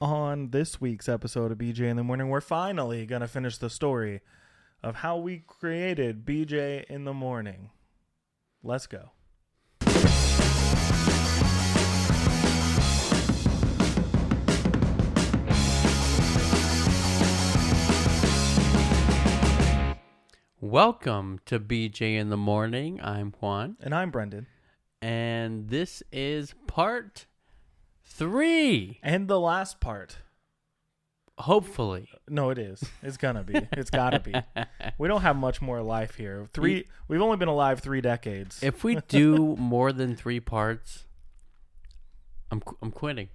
On this week's episode of BJ in the Morning, we're finally going to finish the story of how we created BJ in the Morning. Let's go. Welcome to BJ in the Morning. I'm Juan. And I'm Brendan. And this is part 3. And the last part. Hopefully. No, it is. It's going to be. It's got to be. We don't have much more life here. We've only been alive 3 decades. If we do more than 3 parts, I'm quitting.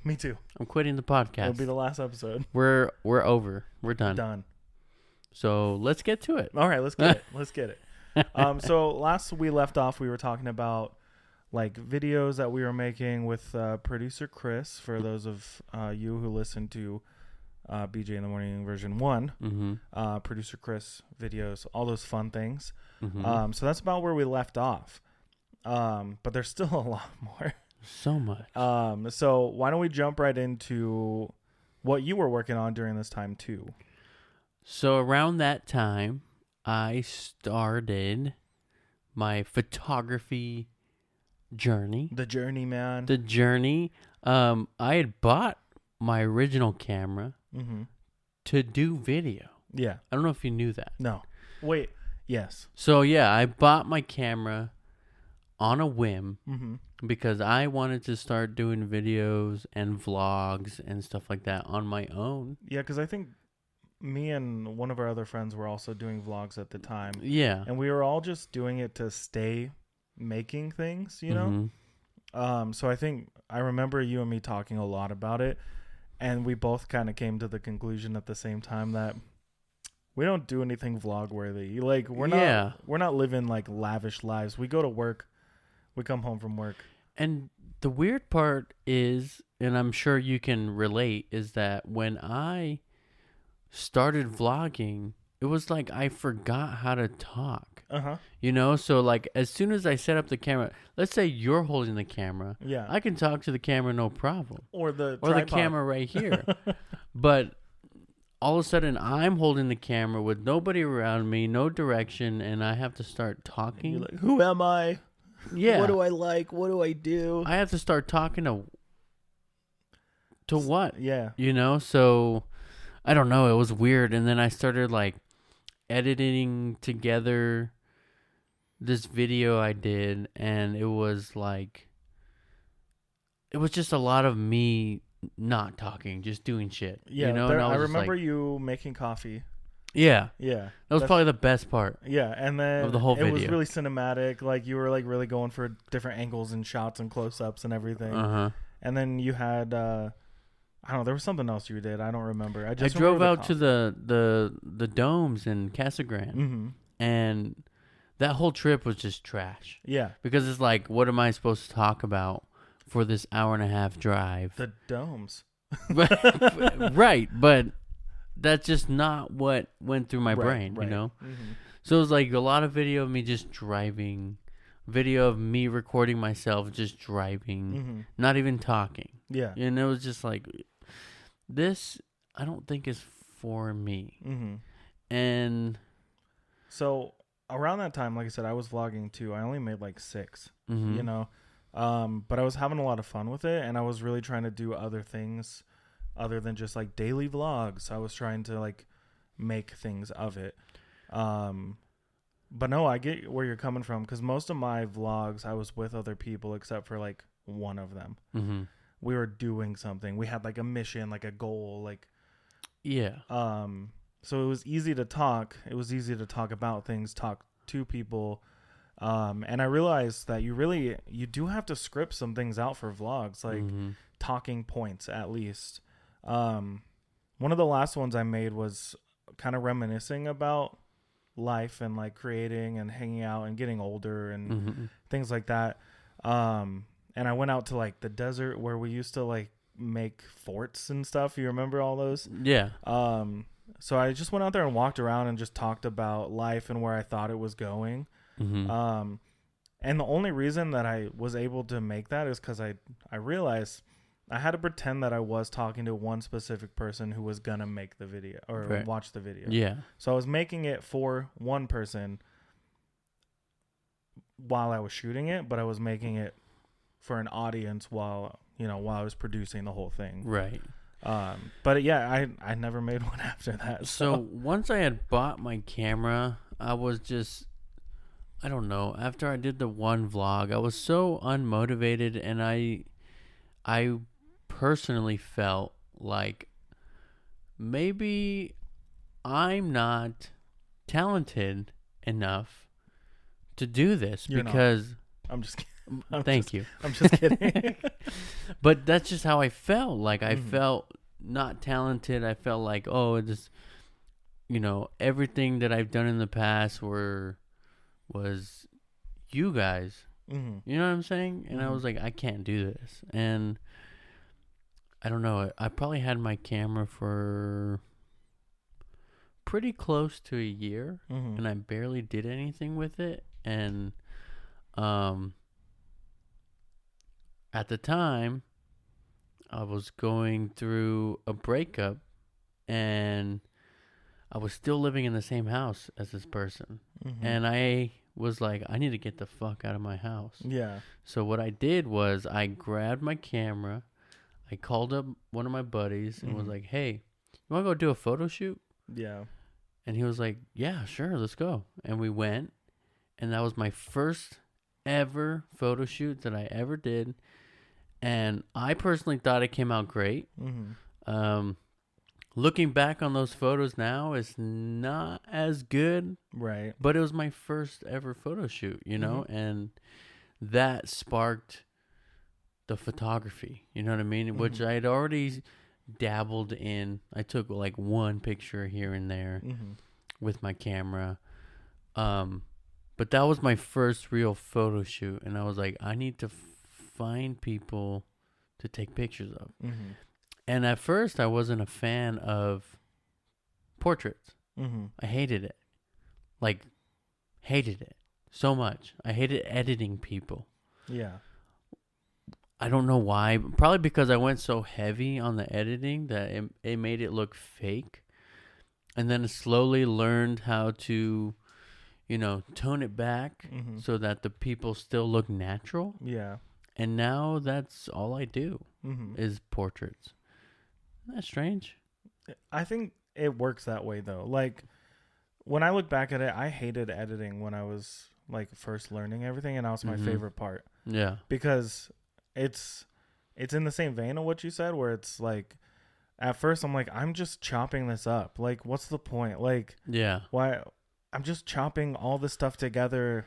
Me too. I'm quitting the podcast. It'll be the last episode. We're over. We're done. Done. So let's get to it. All right, let's get it. Let's get it. So last we left off, we were talking about like videos that we were making with producer Chris. For those of you who listen to BJ in the Morning version 1, producer Chris videos, all those fun things. So that's about where we left off. But there's still a lot more. So much. So why don't we jump right into what you were working on during this time too? So around that time, I started my photography journey. The journey, man. The journey. I had bought my original camera to do video. Yeah. I don't know if you knew that. No. Wait. Yes. So, yeah, I bought my camera on a whim because I wanted to start doing videos and vlogs and stuff like that on my own. Yeah, because I think me and one of our other friends were also doing vlogs at the time. Yeah. And we were all just doing it to stay making things, you know? So I think I remember you and me talking a lot about it. And we both kind of came to the conclusion at the same time that we don't do anything vlog worthy. Like we're not living like lavish lives. We go to work, we come home from work. And the weird part is, and I'm sure you can relate, is that when I started vlogging, it was like I forgot how to talk. You know, so like as soon as I set up the camera, let's say you're holding the camera. Yeah. I can talk to the camera no problem. Or the camera right here. But all of a sudden I'm holding the camera with nobody around me, no direction, and I have to start talking. You're like, who am I? Yeah. What do I like? What do I do? I have to start talking to what? Yeah. You know, so I don't know. It was weird. And then I started like editing together this video I did. And it was like, it was just a lot of me not talking, just doing shit. Yeah. You know? I remember you making coffee. Yeah. Yeah. That was probably the best part. Yeah. And then of the whole video. It was really cinematic. Like you were like really going for different angles and shots and close-ups and everything. And then you had, I don't know. There was something else you did. I don't remember. I drove out to the domes in Casa Grande, and that whole trip was just trash. Yeah, because it's like, what am I supposed to talk about for this hour-and-a-half drive? The domes, right? But that's just not what went through my brain, you know. So it was like a lot of video of me just driving, video of me recording myself just driving, not even talking. Yeah, and it was just like, this I don't think is for me. And so around that time, like I said, I was vlogging too. I only made like 6, you know, but I was having a lot of fun with it, and I was really trying to do other things other than just like daily vlogs. I was trying to like make things of it. But no, I get where you're coming from, because most of my vlogs I was with other people except for like one of them. We were doing something. We had like a mission, like a goal, like so it was easy to talk. It was easy to talk about things, talk to people. And I realized that you do have to script some things out for vlogs, like talking points at least. One of the last ones I made was kind of reminiscing about life and like creating and hanging out and getting older and things like that. And I went out to like the desert where we used to like make forts and stuff. You remember all those? Yeah. So I just went out there and walked around and just talked about life and where I thought it was going. And the only reason that I was able to make that is because I realized I had to pretend that I was talking to one specific person who was gonna make the video or Right. watch the video. Yeah. So I was making it for one person while I was shooting it, but I was making it for an audience while I was producing the whole thing. Right. But yeah, I never made one after that. So once I had bought my camera, I was just, I don't know, after I did the one vlog, I was so unmotivated, and I personally felt like maybe I'm not talented enough to do this. You're because not. I'm just kidding. Thank you. I'm just kidding. But that's just how I felt. Like, I felt not talented. I felt like, oh, this, everything that I've done in the past was you guys. Mm-hmm. You know what I'm saying? And I was like, I can't do this. And I don't know. I probably had my camera for pretty close to a year, and I barely did anything with it. And at the time, I was going through a breakup, and I was still living in the same house as this person. And I was like, I need to get the fuck out of my house. Yeah. So what I did was I grabbed my camera, I called up one of my buddies and was like, hey, you want to go do a photo shoot? Yeah. And he was like, yeah, sure, let's go. And we went, and that was my first ever photo shoot that I ever did. And I personally thought it came out great. Looking back on those photos now, it's not as good. Right. But it was my first ever photo shoot, and that sparked the photography, you know what I mean? Which I had already dabbled in. I took like one picture here and there with my camera. But that was my first real photo shoot, and I was like, I need to find people to take pictures of. And at first, I wasn't a fan of portraits. I hated it. Like, hated it so much. I hated editing people. Yeah. I don't know why. Probably because I went so heavy on the editing that it made it look fake. And then slowly learned how to, tone it back so that the people still look natural. Yeah. And now that's all I do is portraits. Isn't that strange? I think it works that way, though. Like, when I look back at it, I hated editing when I was, like, first learning everything, and that was my favorite part. Yeah. Because it's in the same vein of what you said, where it's, like, at first I'm like, I'm just chopping this up. Like, what's the point? Like, yeah. Why? I'm just chopping all this stuff together,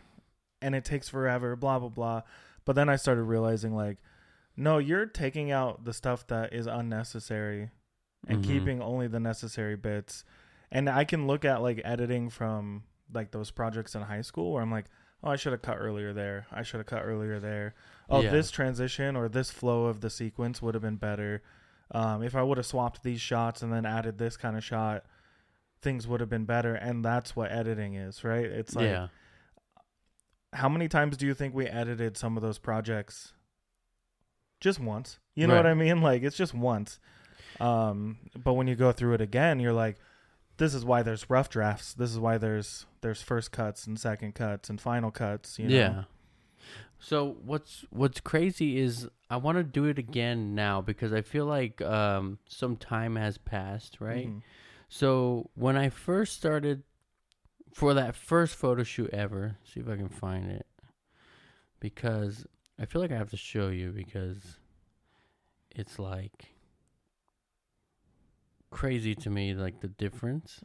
and it takes forever, blah, blah, blah. But then I started realizing, like, no, you're taking out the stuff that is unnecessary and keeping only the necessary bits. And I can look at, like, editing from, like, those projects in high school where I'm like, oh, I should have cut earlier there. I should have cut earlier there. Oh, Yeah. This transition or this flow of the sequence would have been better. If I would have swapped these shots and then added this kind of shot, things would have been better. And that's what editing is, right? It's like, yeah. How many times do you think we edited some of those projects? Just once. You know what I mean? Like, it's just once. But when you go through it again, you're like, this is why there's rough drafts. This is why there's first cuts and second cuts and final cuts. You know? Yeah. So what's crazy is I want to do it again now because I feel like some time has passed, right? So when I first started for that first photo shoot ever, see if I can find it, because I feel like I have to show you because it's like crazy to me, like the difference.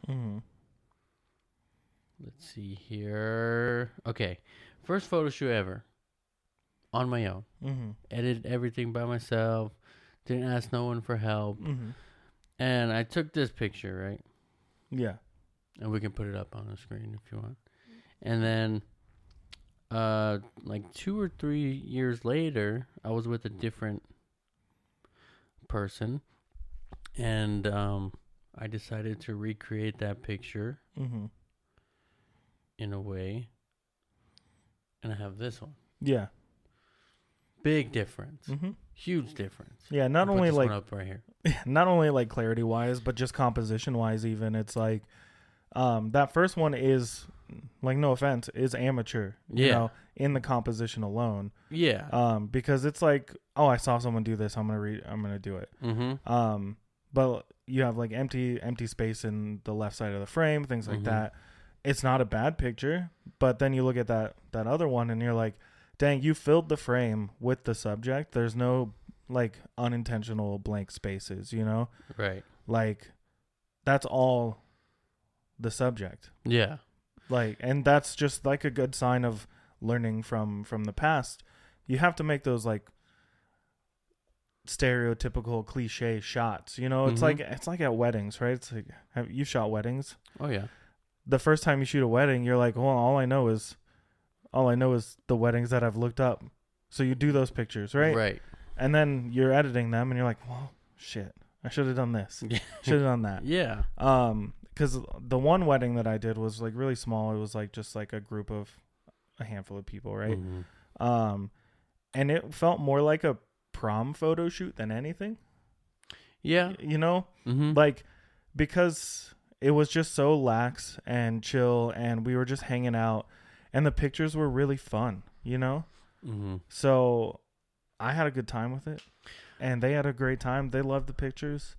Let's see here. Okay, first photo shoot ever on my own. Edited everything by myself. Didn't ask no one for help. And I took this picture, right? Yeah. And we can put it up on the screen if you want. And then, like 2 or 3 years later, I was with a different person. And I decided to recreate that picture in a way. And I have this one. Yeah. Big difference. Mm-hmm. Huge difference. Yeah, not I'll put only this like one up right here. not only like clarity wise, but just composition wise. Even it's like that first one is like, no offense, is amateur. You Yeah. know, in the composition alone. Yeah. Because it's like, oh, I saw someone do this. I'm gonna do it. Mm-hmm. But you have like empty space in the left side of the frame, things like Mm-hmm. that. It's not a bad picture, but then you look at that other one and you're like, dang, you filled the frame with the subject. There's no like unintentional blank spaces, you know? Right. Like that's all the subject. Yeah. Like, and that's just like a good sign of learning from the past. You have to make those like stereotypical cliche shots, you know? It's Mm-hmm. like at weddings, right? It's like, have you shot weddings? Oh yeah. The first time you shoot a wedding, you're like, well, all I know is the weddings that I've looked up. So you do those pictures, right? Right. And then you're editing them and you're like, well, shit, I should have done this. Should have done that. Yeah. Because the one wedding that I did was like really small. It was like just like a group of a handful of people, right? Mm-hmm. And it felt more like a prom photo shoot than anything. Yeah. You know? Mm-hmm. Like, because it was just so lax and chill and we were just hanging out and the pictures were really fun, you know? Mm-hmm. So I had a good time with it and they had a great time. They loved the pictures.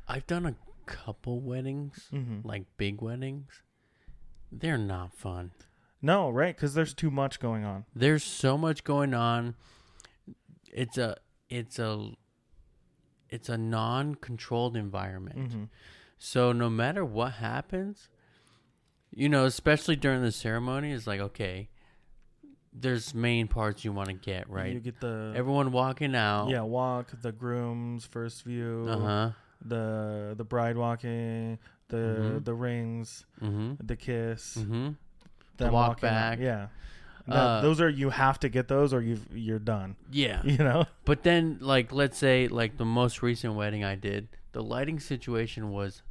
I've done a couple weddings, like big weddings. They're not fun. No, right? Because there's too much going on. There's so much going on. It's a non-controlled environment. Mm-hmm. So no matter what happens, you know, especially during the ceremony, it's like, okay, there's main parts you want to get, right? You get the everyone walking out. Yeah, walk, the groom's first view, the bride walking, the rings, the kiss, the walk back. Yeah. Those are, you have to get those or you're done. Yeah. You know? But then, like, let's say, like, the most recent wedding I did, the lighting situation was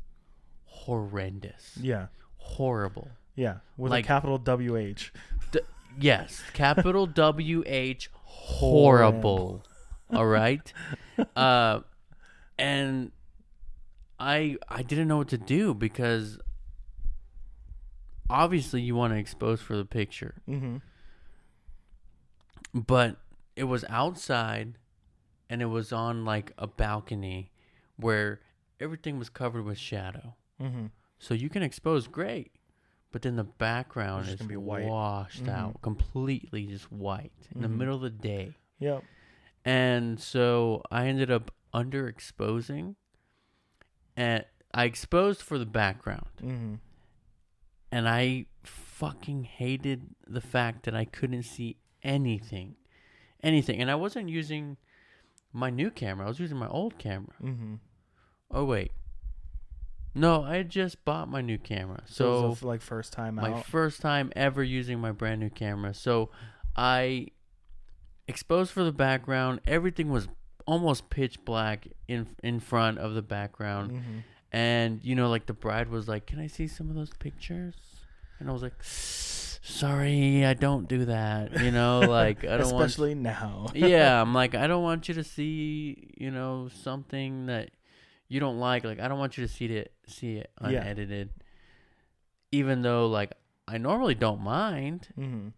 horrendous. Yeah. Horrible. Yeah. With like, a capital WH. Yes. Capital WH. Horrible. All right? And I didn't know what to do because obviously you want to expose for the picture. Mm-hmm. But it was outside and it was on like a balcony where everything was covered with shadow. Mm-hmm. So you can expose great, but then the background is gonna be white. washed out, completely just white in the middle of the day. Yep. And so I ended up underexposing, and I exposed for the background. Mm-hmm. And I fucking hated the fact that I couldn't see anything. And I wasn't using my new camera. I was using my old camera. Mm-hmm. Oh, wait. No, I had just bought my new camera. So it was like first time out? My first time ever using my brand new camera. So I exposed for the background. Everything was almost pitch black in front of the background. Mm-hmm. And, you know, like the bride was like, can I see some of those pictures? And I was like, sorry, I don't do that. You know, like, I don't Especially now. Yeah, I'm like, I don't want you to see, you know, something that you don't like. Like, I don't want you to see it unedited. Yeah. Even though, like, I normally don't mind. Mm-hmm.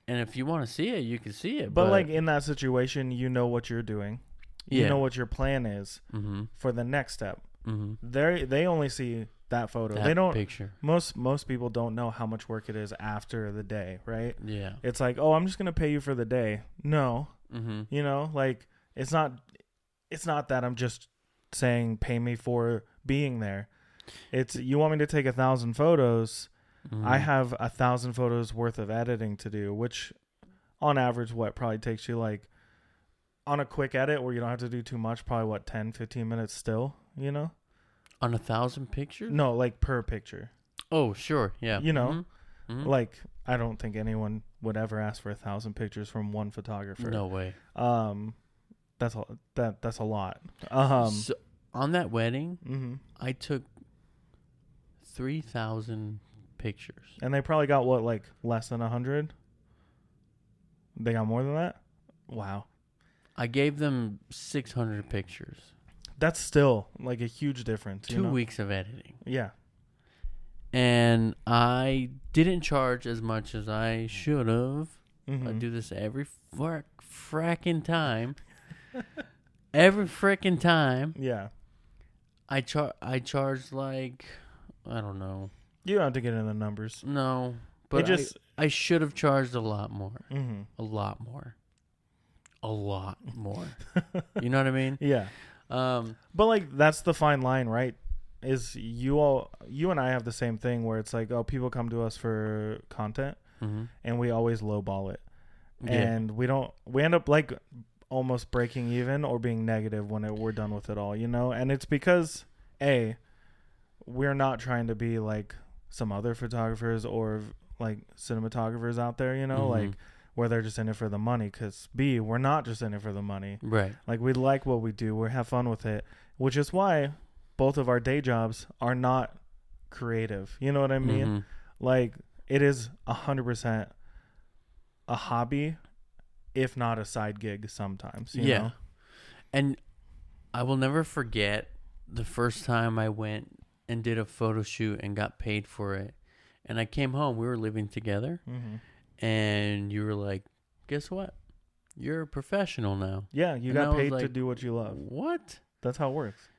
And if you want to see it, you can see it. But like, in that situation, you know what you're doing. Yeah. You know what your plan is for the next step. Mm-hmm. They only see that photo. They don't. Picture. Most people don't know how much work it is after the day, right? Yeah. It's like, oh, I'm just gonna pay you for the day. No. You know, like it's not that I'm just saying pay me for being there. It's, you want me to take 1,000 photos. I have 1,000 photos worth of editing to do, which on average, probably takes you like, on a quick edit where you don't have to do too much, probably 10, 15 minutes still, you know? On 1,000 pictures? No, like per picture. Oh, sure. Yeah. You know, like I don't think anyone would ever ask for 1,000 pictures from one photographer. No way. That's a lot. So on that wedding, I took 3,000 pictures. And they probably got like less than 100? They got more than that? Wow. I gave them 600 pictures. That's still like a huge difference. 2 weeks of editing. Yeah. And I didn't charge as much as I should have. Mm-hmm. I do this every fracking time. Every frickin' time. Yeah. I charge like, I don't know. You don't have to get into the numbers. No. But I should have charged a lot more. Mm-hmm. A lot more. A lot more. You know what I mean? Yeah. But like that's the fine line, right? Is you and I have the same thing where it's like, oh, people come to us for content, and we always lowball it, and we end up like almost breaking even or being negative when we're done with it all, you know. And it's because we're not trying to be like some other photographers or like cinematographers out there, you know, like where they're just in it for the money. Because B, we're not just in it for the money, right? Like we like what we do, we have fun with it, which is why both of our day jobs are not creative. You know what I mean? Like it is 100% a hobby, if not a side gig sometimes. You know? And I will never forget the first time I went and did a photo shoot and got paid for it. And I came home, we were living together, and you were like, guess what? You're a professional now. Yeah, you got paid to do what you love. What? That's how it works.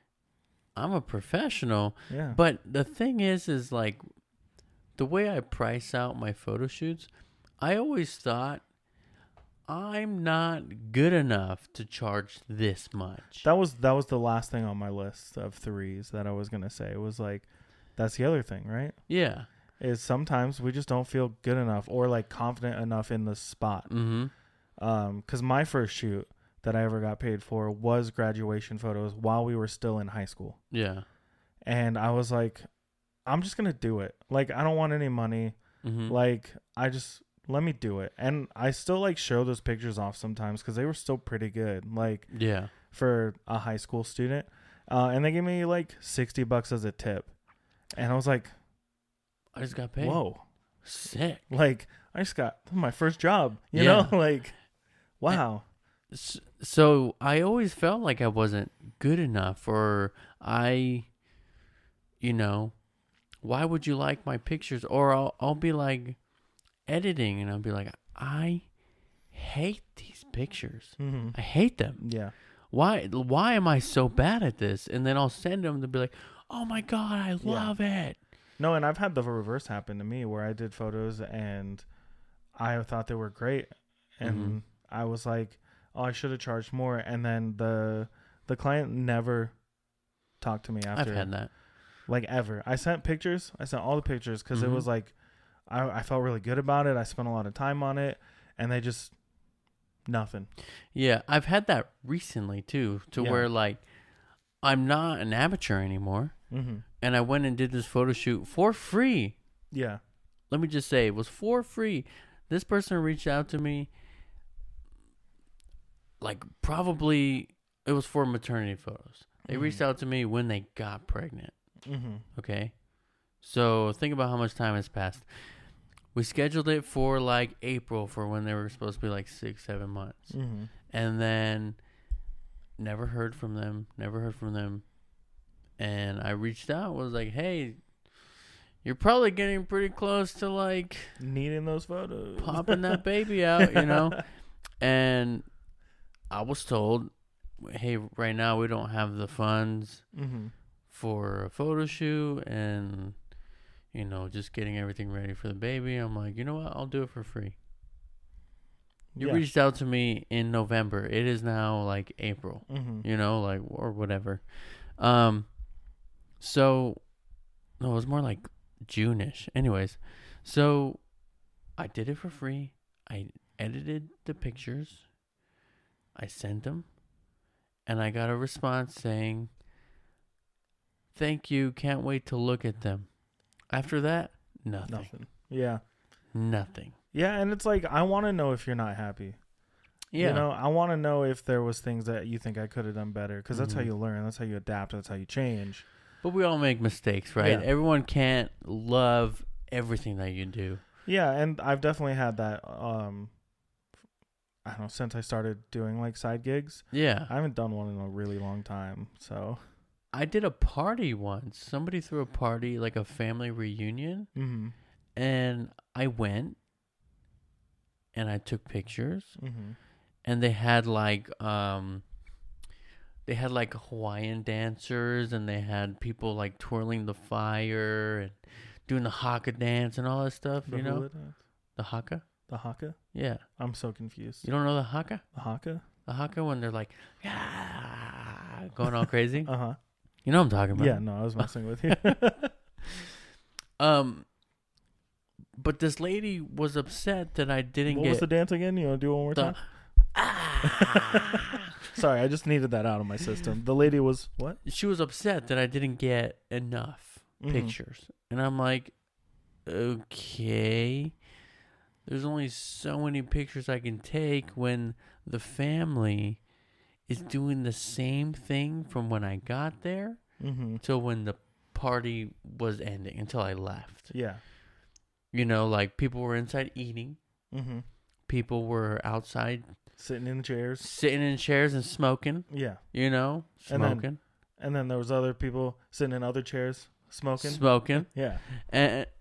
I'm a professional. Yeah. But the thing is like the way I price out my photo shoots, I always thought I'm not good enough to charge this much. That was the last thing on my list of threes that I was going to say. It was like, that's the other thing, right? Yeah. Is sometimes we just don't feel good enough or like confident enough in the spot. 'Cause my first shoot that I ever got paid for was graduation photos while we were still in high school. Yeah. And I was like, I'm just going to do it. Like, I don't want any money. Like, let me do it. And I still like show those pictures off sometimes because they were still pretty good. Like, for a high school student. And they gave me like $60 as a tip. And I was like, I just got paid. Whoa. Sick. Like, I just got my first job, you know? Like, wow. So I always felt like I wasn't good enough, or why would you like my pictures? Or I'll be like editing and I'll be like, I hate these pictures. I hate them. Yeah. Why am I so bad at this? And then I'll send them to be like, oh my God, I love it. No, and I've had the reverse happen to me where I did photos and I thought they were great. And I was like, oh, I should have charged more. And then the client never talked to me after. I've had that. Like, ever. I sent pictures. I sent all the pictures because it was like, I felt really good about it. I spent a lot of time on it. And they just, nothing. Yeah, I've had that recently, too, where, like, I'm not an amateur anymore. And I went and did this photo shoot for free. Yeah. Let me just say, it was for free. This person reached out to me. Like, probably it was for maternity photos. They reached out to me when they got pregnant. Okay? So think about how much time has passed. We scheduled it for like April for when they were supposed to be like 6-7 months. And then never heard from them. And I reached out, was like, hey, you're probably getting pretty close to like needing those photos, popping that baby out, you know? And I was told, hey, right now we don't have the funds for a photo shoot and, just getting everything ready for the baby. I'm like, you know what? I'll do it for free. You reached out to me in November. It is now like April, like, or whatever. So, no, it was more like June-ish. Anyways, so I did it for free. I edited the pictures. I sent them. And I got a response saying, thank you, can't wait to look at them. After that, nothing. Yeah. Nothing. Yeah, and it's like, I want to know if you're not happy. Yeah. I want to know if there was things that you think I could have done better, because that's how you learn. That's how you adapt. That's how you change. But we all make mistakes, right? Yeah. Everyone can't love everything that you do. Yeah, and I've definitely had that. I don't know, since I started doing like side gigs. Yeah. I haven't done one in a really long time. So I did a party once. Somebody threw a party, like a family reunion, and I went and I took pictures, and they had like Hawaiian dancers, and they had people like twirling the fire and doing the haka dance and all that stuff. The you know, hula dance? the haka. The haka? Yeah, I'm so confused. you don't know the haka? The haka? The haka when they're like, ah, going all crazy. You know what I'm talking about? Yeah, no, I was messing with you. But this lady was upset that I didn't What get. was the dance again? You want to do it one more time? Sorry, I just needed that out of my system. The lady was what? She was upset that I didn't get enough pictures, and I'm like, okay, there's only so many pictures I can take when the family is doing the same thing from when I got there till when the party was ending, until I left. Yeah. You know, like people were inside eating. People were outside sitting in chairs and smoking. Yeah. You know, smoking. And then there was other people sitting in other chairs smoking. Yeah.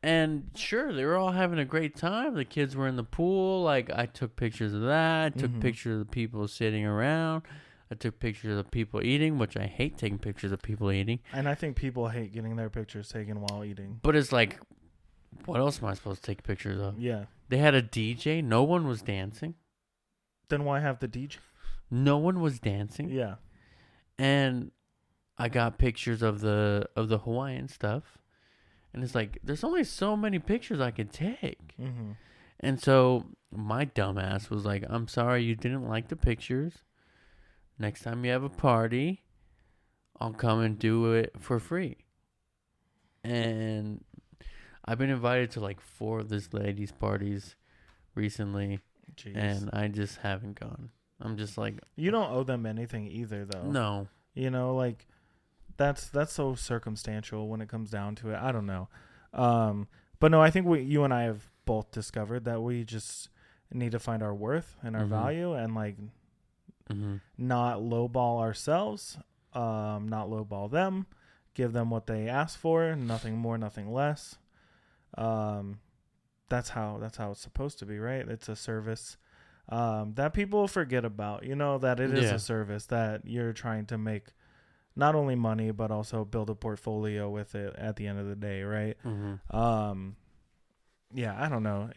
And sure, they were all having a great time. The kids were in the pool. Like, I took pictures of that. I took pictures of the people sitting around. I took pictures of people eating, which I hate taking pictures of people eating. And I think people hate getting their pictures taken while eating. But it's like, what else am I supposed to take pictures of? Yeah. They had a DJ. No one was dancing. Then why have the DJ? No one was dancing. Yeah. And I got pictures of the Hawaiian stuff. And it's like, there's only so many pictures I could take. And so my dumbass was like, I'm sorry you didn't like the pictures. Next time you have a party, I'll come and do it for free. And I've been invited to like 4 of this lady's parties recently. Jeez. And I just haven't gone. I'm just like, you don't owe them anything either, though. No. You know, like that's so circumstantial when it comes down to it. I don't know. But no, I think you and I have both discovered that we just need to find our worth and our value, and like not lowball ourselves, not lowball them, give them what they ask for, nothing more, nothing less. That's how it's supposed to be, right? It's a service that people forget about, you know, that it is a service that you're trying to make not only money, but also build a portfolio with it at the end of the day, right? Yeah, I don't know.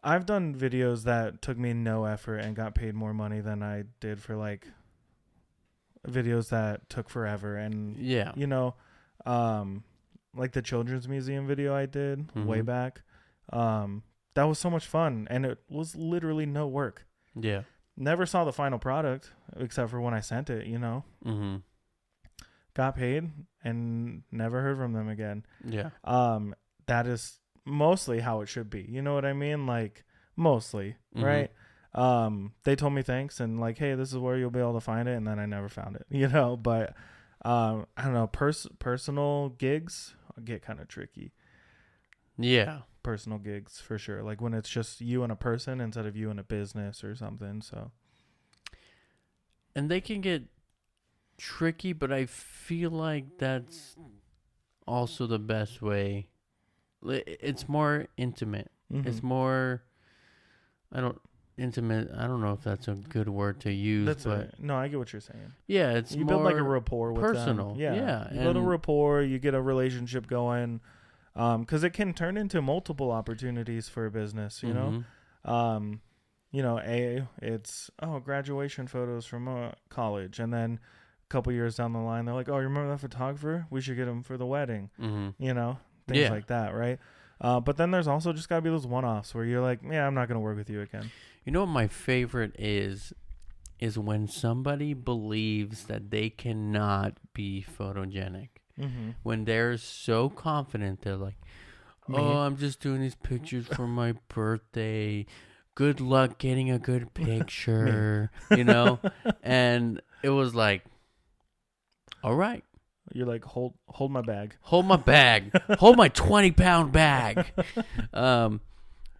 I've done videos that took me no effort and got paid more money than I did for like videos that took forever. And you know, like the children's museum video I did way back, that was so much fun, and it was literally no work. Yeah. Never saw the final product except for when I sent it, you know. Got paid and never heard from them again. Yeah. That is mostly how it should be. You know what I mean? Like, mostly, right? They told me thanks and like, hey, this is where you'll be able to find it, and then I never found it, you know. But I don't know, personal gigs get kind of tricky. Yeah. Personal gigs for sure, like when it's just you and a person instead of you and a business or something. So, and they can get tricky, but I feel like that's also the best way. It's more intimate. It's more, I don't know if that's a good word to use, no, I get what you're saying. Yeah, it's you more build like a rapport with personal. them. Yeah. You build a rapport, you get a relationship going. Because it can turn into multiple opportunities for a business, you know. You know, it's graduation photos from college, and then a couple years down the line, they're like, oh, you remember that photographer? We should get him for the wedding. You know, things like that, right? But then there's also just gotta be those one-offs where you're like, yeah, I'm not gonna work with you again. You know what my favorite is when somebody believes that they cannot be photogenic. When they're so confident, they're like, oh, I'm just doing these pictures for my birthday. Good luck getting a good picture, you know? And it was like, all right. You're like, hold my bag. Hold my bag. Hold my 20-pound bag. But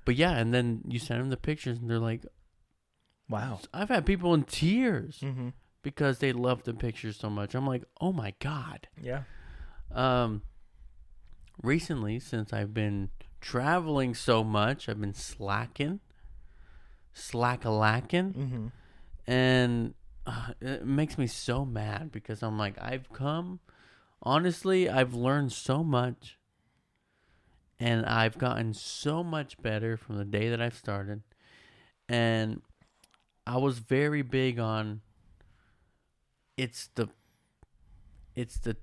yeah, and then you send them the pictures, and they're like, Wow. I've had people in tears Mm-hmm. because they love the picture so much. I'm like, oh my God. Yeah. Recently, since I've been traveling so much, I've been slack-a-lacking. Mm-hmm. And it makes me so mad because I'm like, honestly, I've learned so much. And I've gotten so much better from the day that I've started. And I was very big on it's the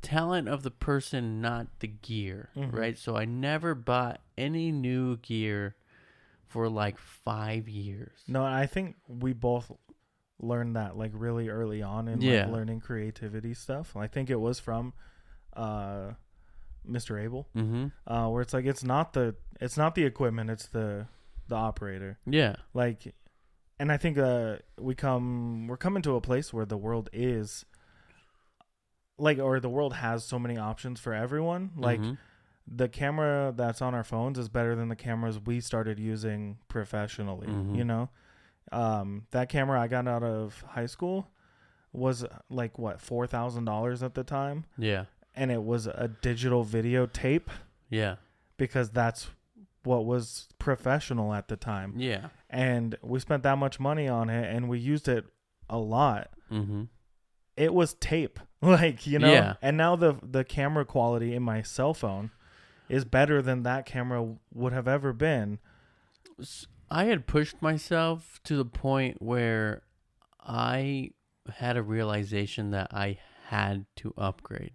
talent of the person, not the gear, right? So I never bought any new gear for like 5 years. No, I think we both learned that like really early on in like learning creativity stuff. I think it was from Mr. Abel, where it's like it's not the equipment, it's the operator. Yeah. Like, and I think we're coming to a place where the world is like, or the world has so many options for everyone. Like, the camera that's on our phones is better than the cameras we started using professionally. You know, that camera I got out of high school was like what, $4,000 at the time. Yeah. And it was a digital video tape. Yeah. Because that's what was professional at the time. Yeah. And we spent that much money on it and we used it a lot. It was tape, like, you know. Yeah. And now the camera quality in my cell phone is better than that camera would have ever been. I had pushed myself to the point where I had a realization that I had to upgrade.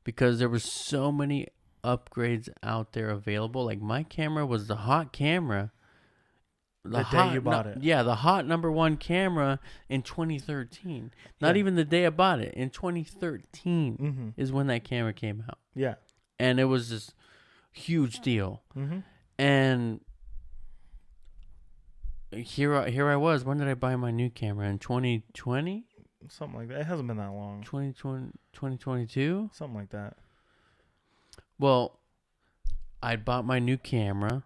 Because there were so many upgrades out there available. Like, my camera was the hot camera. The day you bought it. Yeah, the hot #1 camera in 2013. Not even the day I bought it. In 2013 is when that camera came out. Yeah. And it was this huge deal. And here I was. When did I buy my new camera? In 2020? Something like that. It hasn't been that long. 2022? Something like that. Well, I bought my new camera,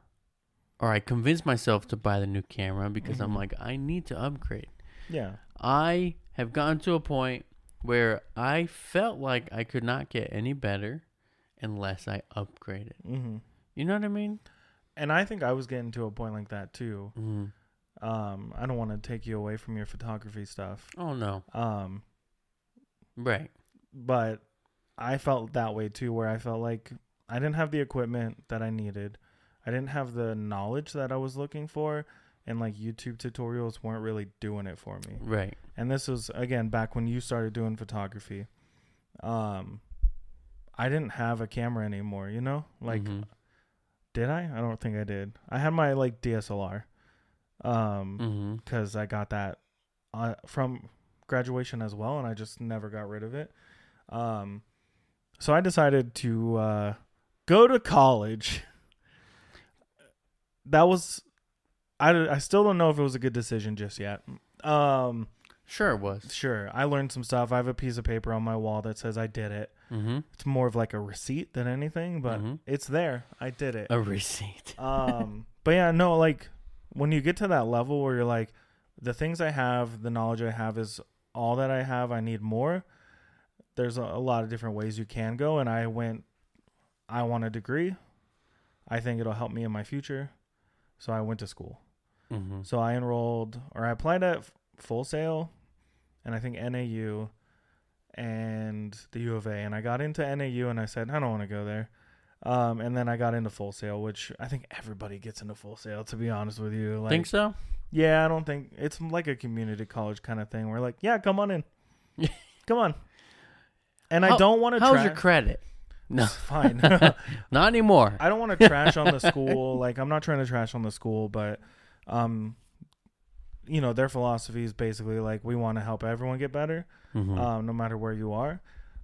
or I convinced myself to buy the new camera because I'm like, I need to upgrade. Yeah. I have gotten to a point where I felt like I could not get any better unless I upgraded. You know what I mean? And I think I was getting to a point like that too. I don't want to take you away from your photography stuff. Oh, no. Right. But I felt that way too, where I felt like I didn't have the equipment that I needed. I didn't have the knowledge that I was looking for. And like YouTube tutorials weren't really doing it for me. Right. And this was, again, back when you started doing photography. I didn't have a camera anymore, you know? Like, did I? I don't think I did. I had my like DSLR. Because I got that from graduation as well, and I just never got rid of it. So I decided to go to college. That was, I still don't know if it was a good decision just yet. Sure it was. Sure. I learned some stuff. I have a piece of paper on my wall that says I did it. It's more of like a receipt than anything, but it's there. I did it. A receipt. But yeah, no, like, when you get to that level where you're like, the things I have, the knowledge I have is all that I have. I need more. There's a lot of different ways you can go. And I want a degree. I think it'll help me in my future. So I went to school. So I applied at Full Sail and I think NAU and the U of A. And I got into NAU and I said, I don't want to go there. And then I got into Full Sail, which I think everybody gets into Full Sail, to be honest with you. Like, think so? Yeah, I don't think it's like a community college kind of thing. We're like, yeah, come on in. Come on. And I don't want to how's your credit? No. It's fine. Not anymore. I don't want to trash on the school. Like, I'm not trying to trash on the school, but, you know, their philosophy is basically like, we want to help everyone get better, no matter where you are.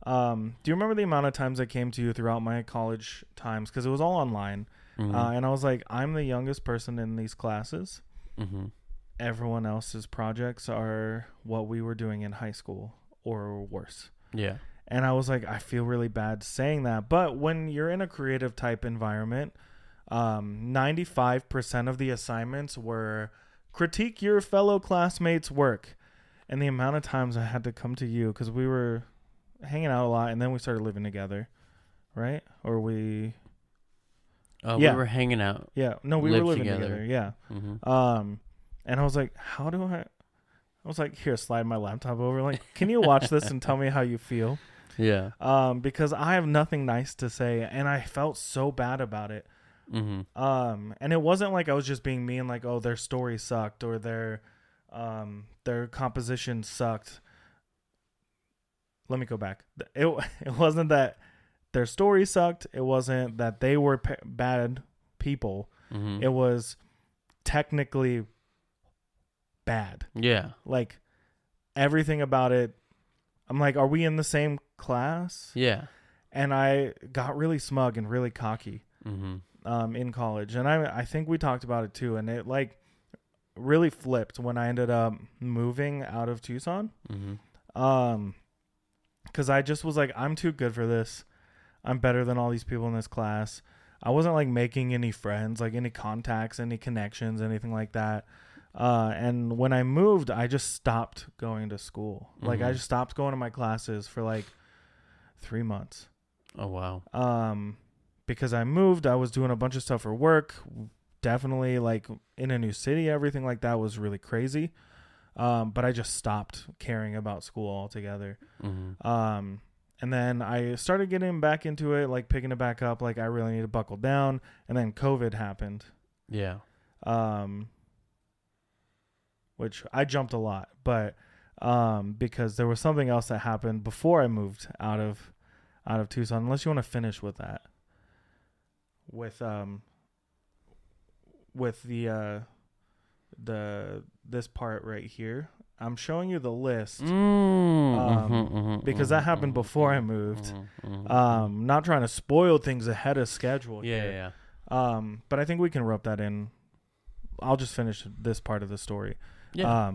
Do you remember the amount of times I came to you throughout my college times? Because it was all online. And I was like, I'm the youngest person in these classes. Everyone else's projects are what we were doing in high school or worse. Yeah. And I was like, I feel really bad saying that. But when you're in a creative type environment, 95% of the assignments were critique your fellow classmates' work. And the amount of times I had to come to you because we were hanging out a lot, and then we started living together, right? Or we... We were hanging out. Yeah. No, we were living together. Yeah. Mm-hmm. And I was like, how do I was like, here, slide my laptop over. Like, can you watch this and tell me how you feel? Yeah. Because I have nothing nice to say, and I felt so bad about it. Mm-hmm. And it wasn't like I was just being mean, like, oh, their story sucked or their composition sucked. Let me go back. It wasn't that their story sucked. It wasn't that they were bad people. Mm-hmm. It was technically bad. Yeah. Like, everything about it. I'm like, are we in the same class? Yeah. And I got really smug and really cocky in college. And I think we talked about it too. And it like really flipped when I ended up moving out of Tucson. Because I just was like, I'm too good for this. I'm better than all these people in this class. I wasn't like making any friends, like any contacts, any connections, anything like that. And when I moved, I just stopped going to school. Like, I just stopped going to my classes for like 3 months. Oh, wow. Because I moved, I was doing a bunch of stuff for work. Definitely like in a new city, everything like that was really crazy. But I just stopped caring about school altogether. And then I started getting back into it, like picking it back up. Like, I really need to buckle down. And then COVID happened. Yeah. Which I jumped a lot, but because there was something else that happened before I moved out of Tucson. Unless you want to finish with that, with the this part right here. I'm showing you the list because that happened before I moved. Not trying to spoil things ahead of schedule. Yeah. But I think we can rope that in. I'll just finish this part of the story. Yeah.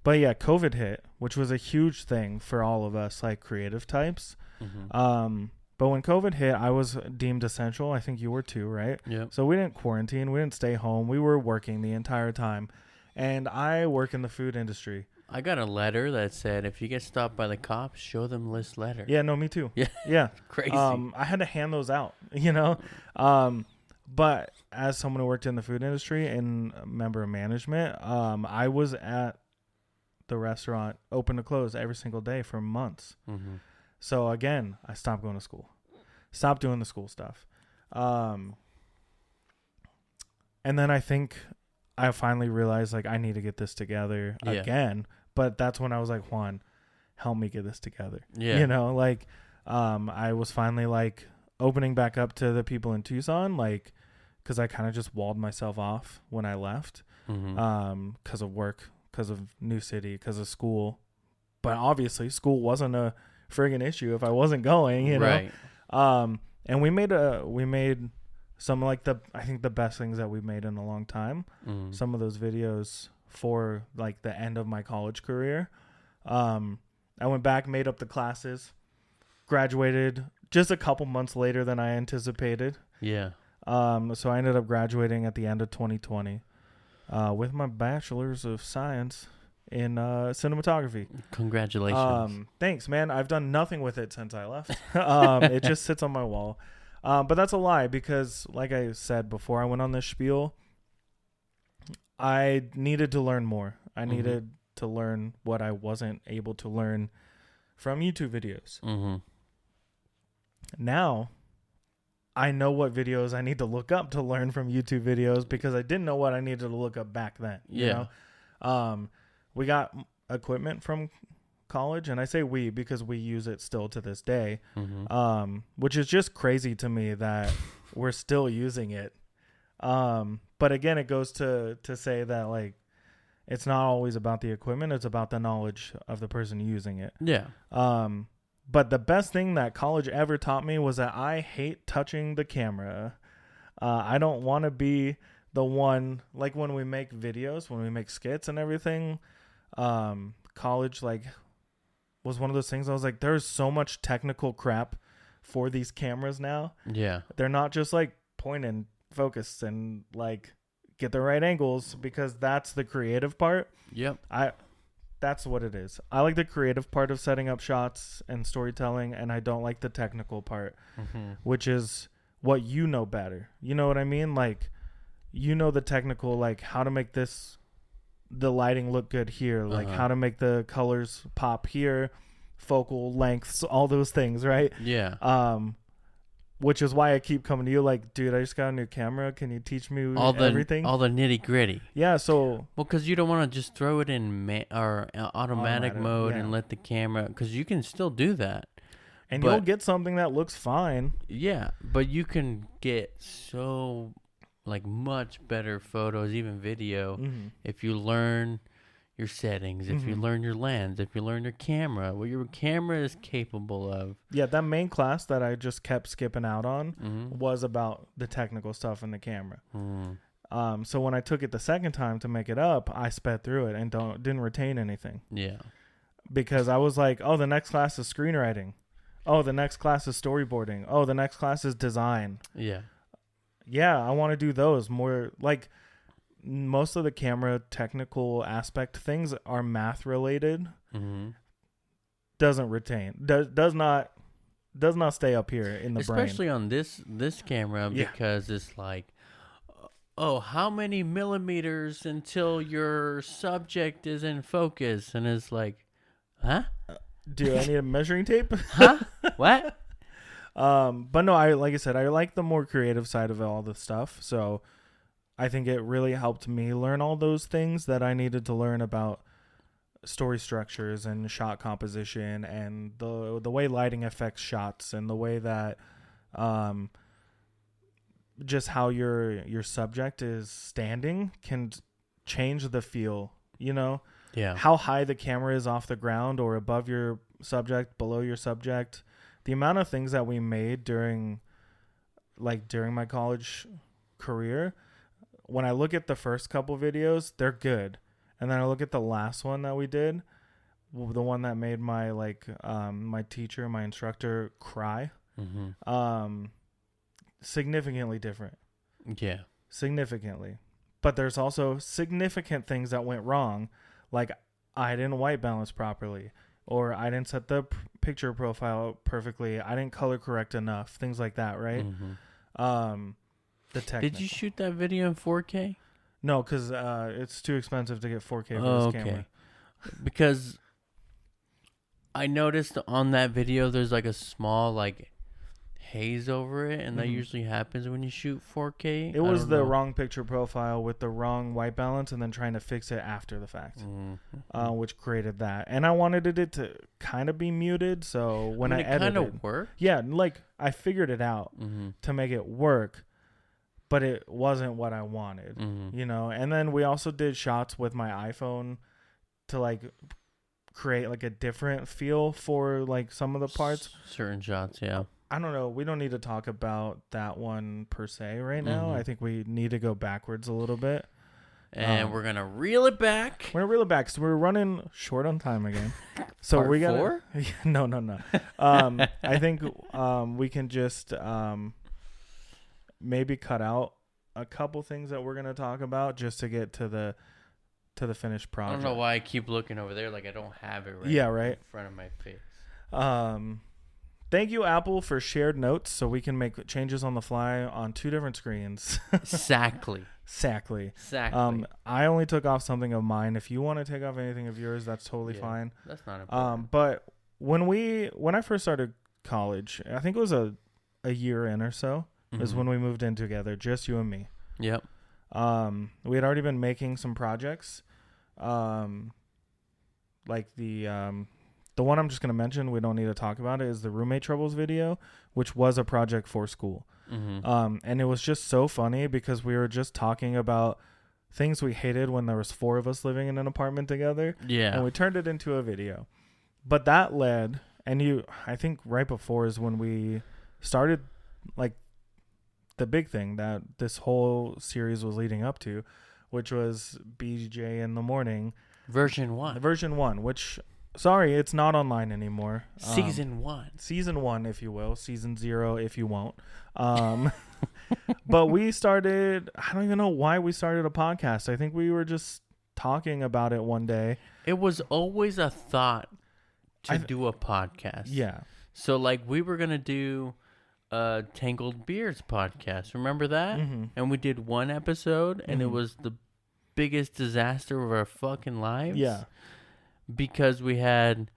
But yeah, COVID hit, which was a huge thing for all of us, like creative types. But when COVID hit, I was deemed essential. I think you were too, right? Yeah. So we didn't quarantine. We didn't stay home. We were working the entire time. And I work in the food industry. I got a letter that said, if you get stopped by the cops, show them this letter. Yeah, no, me too. Yeah. Yeah. Crazy. I had to hand those out, you know? But as someone who worked in the food industry and a member of management, I was at the restaurant open to close every single day for months. So again, I stopped going to school, stopped doing the school stuff. And then I think I finally realized, like, I need to get this together again. But that's when I was like, Juan, help me get this together. Yeah. You know, like, I was finally like opening back up to the people in Tucson, like, because I kind of just walled myself off when I left, because of work, because of new city, because of school. But obviously school wasn't a friggin' issue if I wasn't going, you know? Right. And we made some, like, I think the best things that we've made in a long time. Some of those videos for like the end of my college career. I went back, made up the classes, graduated just a couple months later than I anticipated. Yeah. So I ended up graduating at the end of 2020 with my bachelor's of science in cinematography. Congratulations. Thanks, man. I've done nothing with it since I left. It just sits on my wall. But that's a lie because, like I said before I went on this spiel, I needed to learn more. I needed to learn what I wasn't able to learn from YouTube videos. Now, I know what videos I need to look up to learn from YouTube videos because I didn't know what I needed to look up back then. You know? We got equipment from college, and I say we because we use it still to this day, which is just crazy to me that we're still using it. But again, it goes to say that, like, it's not always about the equipment. It's about the knowledge of the person using it. Yeah. But the best thing that college ever taught me was that I hate touching the camera. I don't want to be the one, like when we make videos, when we make skits and everything, college, like, was one of those things I was like, there's so much technical crap for these cameras now. Yeah. They're not just like point and focus and like get the right angles, because that's the creative part. Yep. That's what it is. I like the creative part of setting up shots and storytelling, and I don't like the technical part, which is what you know better. You know what I mean? Like, you know the technical, like how to make the lighting look good here, like how to make the colors pop here, focal lengths, all those things, right? Yeah. Which is why I keep coming to you like, dude, I just got a new camera. Can you teach me everything? All the nitty gritty. Yeah, so... Well, because you don't want to just throw it in automatic mode and let the camera... Because you can still do that. And you'll get something that looks fine. Yeah, but you can get so, like, much better photos, even video, if you learn your settings, if you learn your lens, if you learn your camera, what your camera is capable of. Yeah, that main class that I just kept skipping out on was about the technical stuff in the camera. So when I took it the second time to make it up, I sped through it and didn't retain anything. Yeah. Because I was like, oh, the next class is screenwriting. Oh, the next class is storyboarding. Oh, the next class is design. Yeah. Yeah, I want to do those more. Like, most of the camera technical aspect things are math related. Doesn't retain. Does not stay up here in the brain. Especially on this camera, because it's like, oh, how many millimeters until your subject is in focus? And it's like, huh? Do I need a measuring tape? Huh? What? But no, like I said, I like the more creative side of all the stuff. So I think it really helped me learn all those things that I needed to learn about story structures and shot composition and the way lighting affects shots and the way that just how your subject is standing can change the feel, you know? Yeah. How high the camera is off the ground or above your subject, below your subject. The amount of things that we made during my college career, when I look at the first couple videos, they're good. And then I look at the last one that we did, the one that made my my teacher, my instructor cry. Significantly different. Yeah. Significantly. But there's also significant things that went wrong. Like, I didn't white balance properly, or I didn't set the picture profile perfectly. I didn't color correct enough. Things like that, right? The technical. Did you shoot that video in 4K? No, because it's too expensive to get 4K for this camera. Because I noticed on that video there's like a small haze over it, and that usually happens when you shoot 4K. It was the wrong picture profile with the wrong white balance, and then trying to fix it after the fact, which created that. And I wanted it to kind of be muted, so when I edited, it kind of worked. Yeah, like I figured it out to make it work, but it wasn't what I wanted, you know. And then we also did shots with my iPhone to create a different feel for some of the parts. Certain shots, yeah. I don't know. We don't need to talk about that one per se right now. I think we need to go backwards a little bit. And we're going to reel it back. We're going to reel it back. So we're running short on time again. So Part we got 4? No. I think we can just maybe cut out a couple things that we're going to talk about just to get to the finished project. I don't know why I keep looking over there like I don't have it right in front of my face. Thank you, Apple, for shared notes so we can make changes on the fly on 2 different screens. Exactly. I only took off something of mine. If you want to take off anything of yours, that's totally fine. That's not important. But when I first started college, I think it was a year in or so, is when we moved in together, just you and me. Yep. We had already been making some projects, the one I'm just going to mention, we don't need to talk about it, is the Roommate Troubles video, which was a project for school. And it was just so funny because we were just talking about things we hated when there was 4 of us living in an apartment together. Yeah. And we turned it into a video. But that led, I think right before is when we started, the big thing that this whole series was leading up to, which was BJ in the Morning. Version 1. Version 1, which Sorry, it's not online anymore. Season 1. Season 1, if you will. Season 0, if you won't. But we started, I don't even know why we started a podcast. I think we were just talking about it one day. It was always a thought to do a podcast. Yeah. So, like, we were going to do a Tangled Beards podcast. Remember that? Mm-hmm. And we did one episode, and Mm-hmm. it was the biggest disaster of our fucking lives. Yeah. Because we had,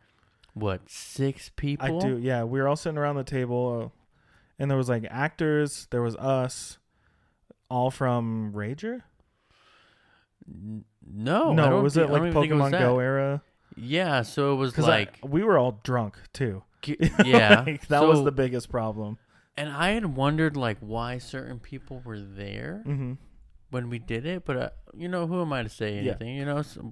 6 people? I do. Yeah. We were all sitting around the table, and there was, like, actors. There was us, all from Rager? No. Was it, like, Pokemon Go era? Yeah, so it was like... we were all drunk, too. Yeah. Like, that was the biggest problem. And I had wondered, like, why certain people were there when we did it. But, who am I to say anything,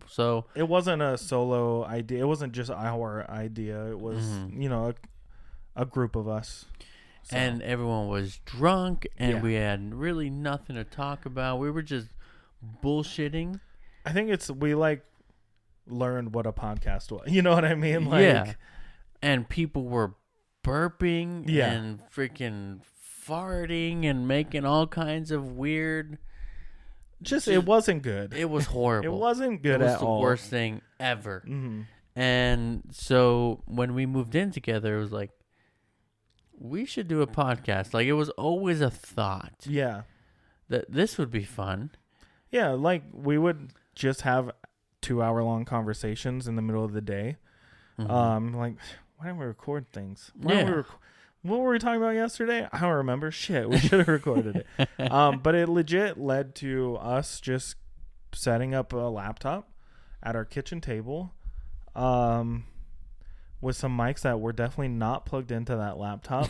So it wasn't a solo idea. It wasn't just our idea. It was, a group of us. So. And everyone was drunk, and we had really nothing to talk about. We were just bullshitting. I think we, like, learned what a podcast was. You know what I mean? Like, yeah. And people were burping and freaking farting and making all kinds of weird... it wasn't good. It was horrible. It wasn't good at all. It was the worst thing ever. Mm-hmm. And so when we moved in together, it was like, we should do a podcast. Like, it was always a thought. Yeah. That this would be fun. Yeah, like, we would just have 2-hour-long conversations in the middle of the day. Mm-hmm. Like, why don't we record things? What were we talking about yesterday? I don't remember. Shit, we should have recorded it. But it legit led to us just setting up a laptop at our kitchen table with some mics that were definitely not plugged into that laptop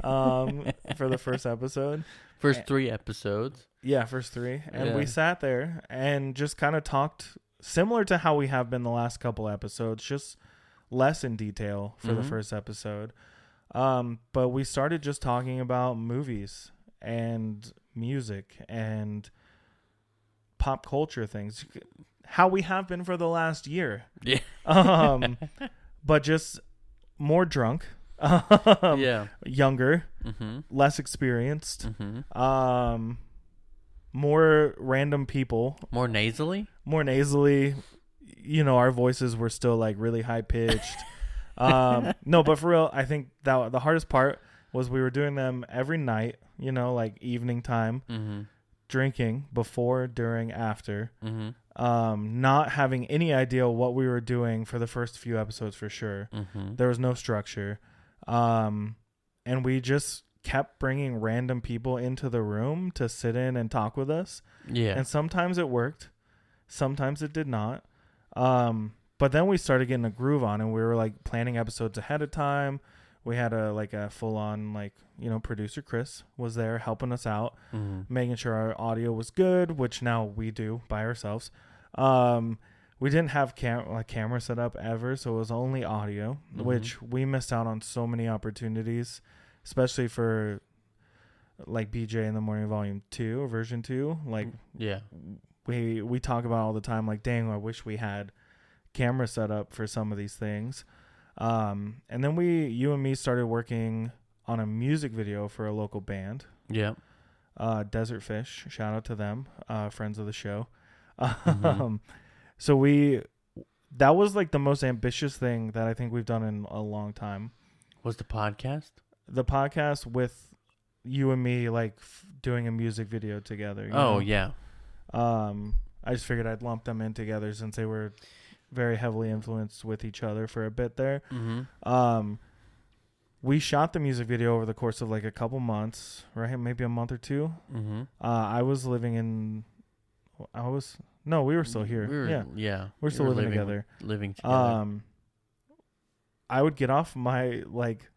for the first episode. First 3 episodes. Yeah, first 3. And we sat there and just kind of talked similar to how we have been the last couple episodes, just less in detail for the first episode. But we started just talking about movies and music and pop culture things, how we have been for the last year. Yeah. But just more drunk, younger, less experienced, more random people, more nasally. Our voices were still, like, really high pitched. No, but for real, I think that the hardest part was we were doing them every night, like evening time, drinking before, during, after, not having any idea what we were doing for the first few episodes for sure. There was no structure. And we just kept bringing random people into the room to sit in and talk with us. Yeah. And sometimes it worked. Sometimes it did not. But then we started getting a groove on, and we were, like, planning episodes ahead of time. We had a full on, like, producer Chris was there helping us out, making sure our audio was good, which now we do by ourselves. We didn't have camera set up ever, so it was only audio, which we missed out on so many opportunities, especially for, like, BJ in the Morning Volume 2 or version 2. Like, we talk about all the time, like, dang, I wish we had camera set up for some of these things. And then you and me started working on a music video for a local band. Yeah. Desert Fish, shout out to them, friends of the show. So that was, like, the most ambitious thing that I think we've done in a long time. Was the podcast? The podcast with you and me, like, doing a music video together. Yeah. I just figured I'd lump them in together since they were very heavily influenced with each other for a bit there. We shot the music video over the course of, like, a couple months, right? Maybe a month or 2. I was living in... No, we were still here. We're still living together. I would get off my, like,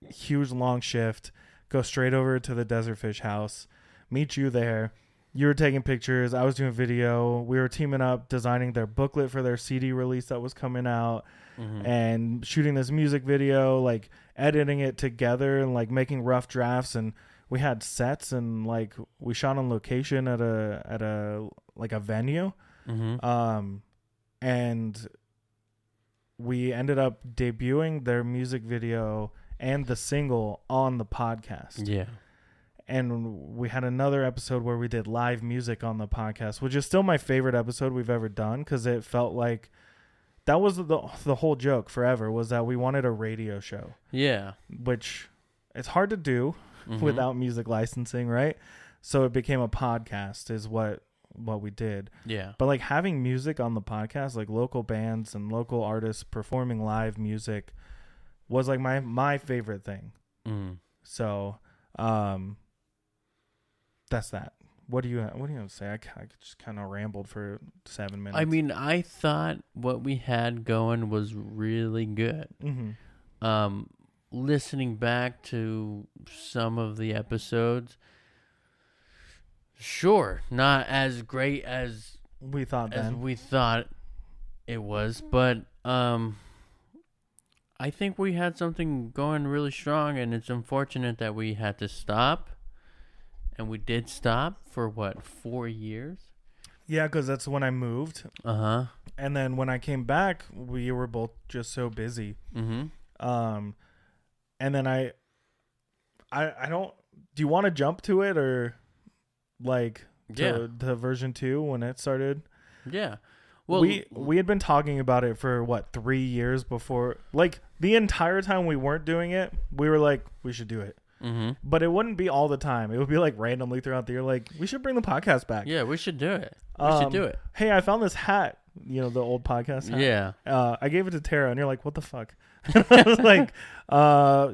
huge long shift, go straight over to the Desert Fish house, meet you there. You were taking pictures. I was doing video. We were teaming up, designing their booklet for their CD release that was coming out, and shooting this music video, like, editing it together and, like, making rough drafts. And we had sets, and, like, we shot on location at a like a venue. And we ended up debuting their music video and the single on the podcast. Yeah. And we had another episode where we did live music on the podcast, which is still my favorite episode we've ever done, because it felt like that was the whole joke forever, was that we wanted a radio show. Yeah. Which it's hard to do without music licensing, right? So it became a podcast is what we did. Yeah. But like having music on the podcast, like local bands and local artists performing live music, was like my favorite thing. So that's that. What do you have to say? I just kind of rambled for 7 minutes. I mean, I thought what we had going was really good. Listening back to some of the episodes, sure, not as great as we thought it was, but I think we had something going really strong, and it's unfortunate that we had to stop. And we did stop for 4 years? Yeah, because that's when I moved. And then when I came back, we were both just so busy. And then I don't. Do you want to jump to it, or like to version 2 when it started? Yeah. Well, we had been talking about it for 3 years before. Like the entire time we weren't doing it, we were like, we should do it. But it wouldn't be all the time. It would be like randomly throughout the year. Like, we should bring the podcast back. Yeah, we should do it. We should do it. Hey, I found this hat. You know, the old podcast hat. Yeah. I gave it to Tara, and you're like, what the fuck? I was like,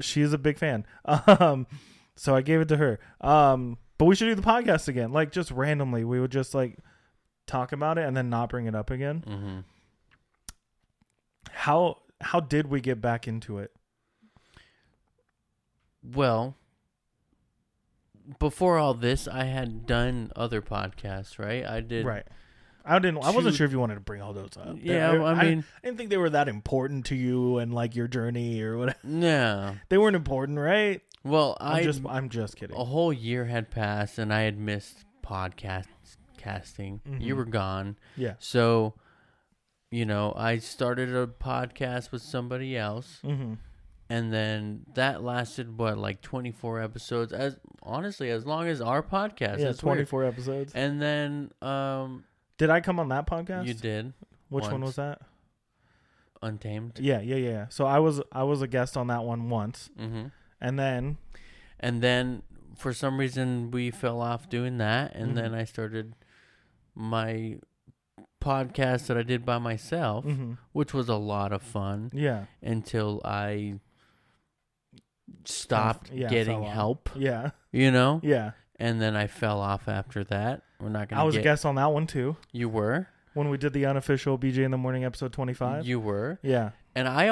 she's a big fan. So I gave it to her. But we should do the podcast again. Like, just randomly. We would just like talk about it and then not bring it up again. How did we get back into it? Well, before all this, I had done other podcasts, right? I did. Right. I wasn't sure if you wanted to bring all those up. Yeah, I didn't think they were that important to you and like your journey or whatever. No. They weren't important, right? Well, I'm just kidding. A whole year had passed and I had missed casting. You were gone. Yeah. So, I started a podcast with somebody else. And then that lasted 24 episodes, as long as our podcast. Yeah, it's 24 weird. episodes. And then did I come on that podcast? You did. Which one was that? Untamed. Yeah. So I was a guest on that one once. And then for some reason we fell off doing that, and then I started my podcast that I did by myself, which was a lot of fun. Yeah. Until I stopped getting help. Yeah. Yeah. And then I fell off after that. I was a guest on that one too. You were? When we did the unofficial BJ in the Morning episode 25. You were? Yeah. And I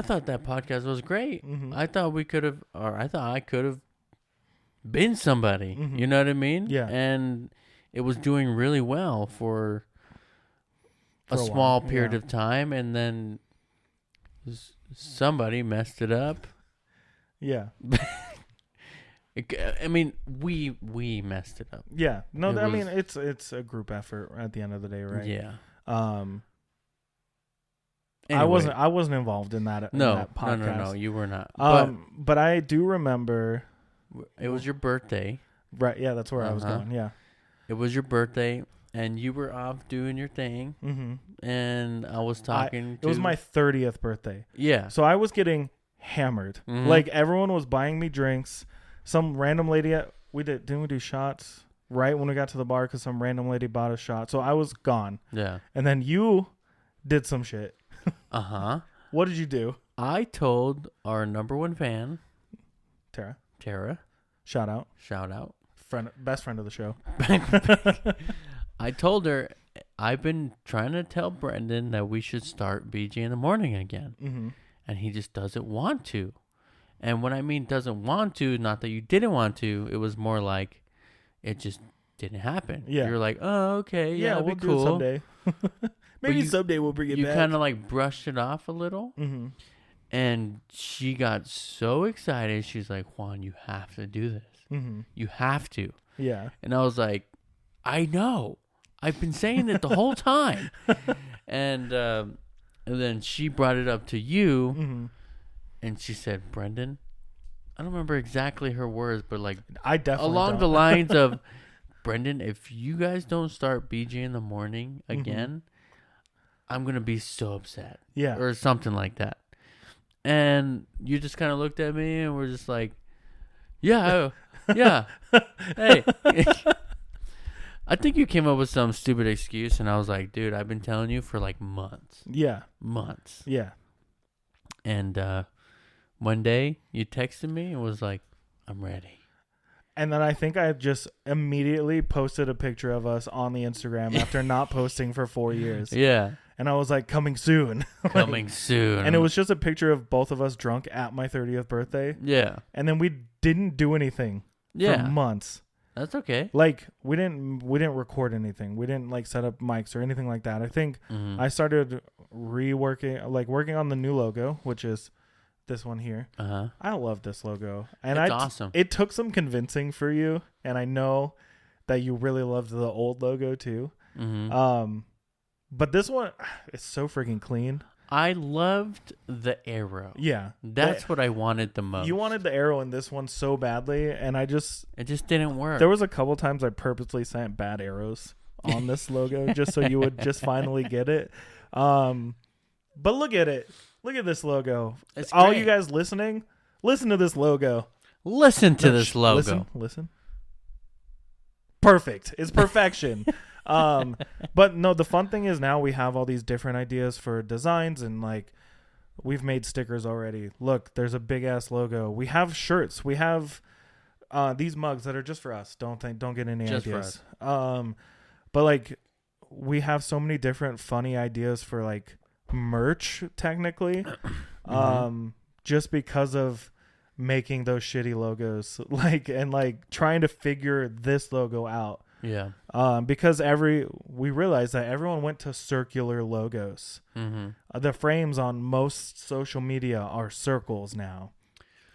thought that podcast was great. I thought I could have been somebody. You know what I mean? Yeah. And it was doing really well for a small period of time, and then somebody messed it up. Yeah. I mean, we messed it up. Yeah. No, it's a group effort at the end of the day, right? Yeah. Anyway. I wasn't involved in that. That podcast. No, you were not. But I do remember it was your birthday. Right. Yeah, that's where I was going. Yeah. It was your birthday, and you were off doing your thing. And I was talking. It was my 30th birthday. Yeah. So I was getting hammered. Like everyone was buying me drinks. Some random lady didn't we do shots right when we got to the bar because some random lady bought a shot. So I was gone. Yeah. And then you did some shit. What did you do? I told our number one fan, Tara. Shout out. Best friend of the show. I told her I've been trying to tell Brendan that we should start BJ in the Morning again. And he just doesn't want to. And when I mean doesn't want to, not that you didn't want to, it was more like it just didn't happen. Yeah. You're like, oh, okay, yeah, we'll be cool. Do it someday. Maybe someday we'll bring it back. You kind of like brushed it off a little. And she got so excited. She's like, Juan, you have to do this. You have to. Yeah. And I was like, I know. I've been saying it the whole time. And And then she brought it up to you, Mm-hmm. and she said, Brendan, I don't remember exactly her words, but like I definitely along don't. the lines of, Brendan, if you guys don't start BJ in the morning again, I'm going to be so upset. Yeah. Or something like that. And you just kind of looked at me and were just like, yeah, yeah. Hey. I think you came up with some stupid excuse, and I was like, dude, I've been telling you for like months. Yeah. Months. Yeah. And one day you texted me and was like, I'm ready. And then I think I just immediately posted a picture of us on the Instagram after not posting for 4 years. Yeah. And I was like, coming soon. Coming soon. And it was just a picture of both of us drunk at my 30th birthday. Yeah. And then we didn't do anything for months. That's okay. Like we didn't record anything. We didn't like set up mics or anything like that. I think I started working on the new logo, which is this one here. I love this logo, and it's awesome. It took some convincing for you, and I know that you really loved the old logo too. But this one is so freaking clean. I loved the arrow. Yeah, that's what I wanted the most. You wanted the arrow in this one so badly, and it just didn't work. There was a couple times I purposely sent bad arrows on this logo just so you would just finally get it. But look at it. Look at this logo. All you guys listening, listen to this logo. Listen to this logo. Listen. Perfect. It's perfection. But no, the fun thing is now we have all these different ideas for designs, and like we've made stickers already. Look, there's a big ass logo. We have shirts. We have these mugs that are just for us. Don't get any just ideas. But like we have so many different funny ideas for like merch technically. Just because of making those shitty logos, like, and like trying to figure this logo out. Yeah. Because we realized that everyone went to circular logos. The frames on most social media are circles now.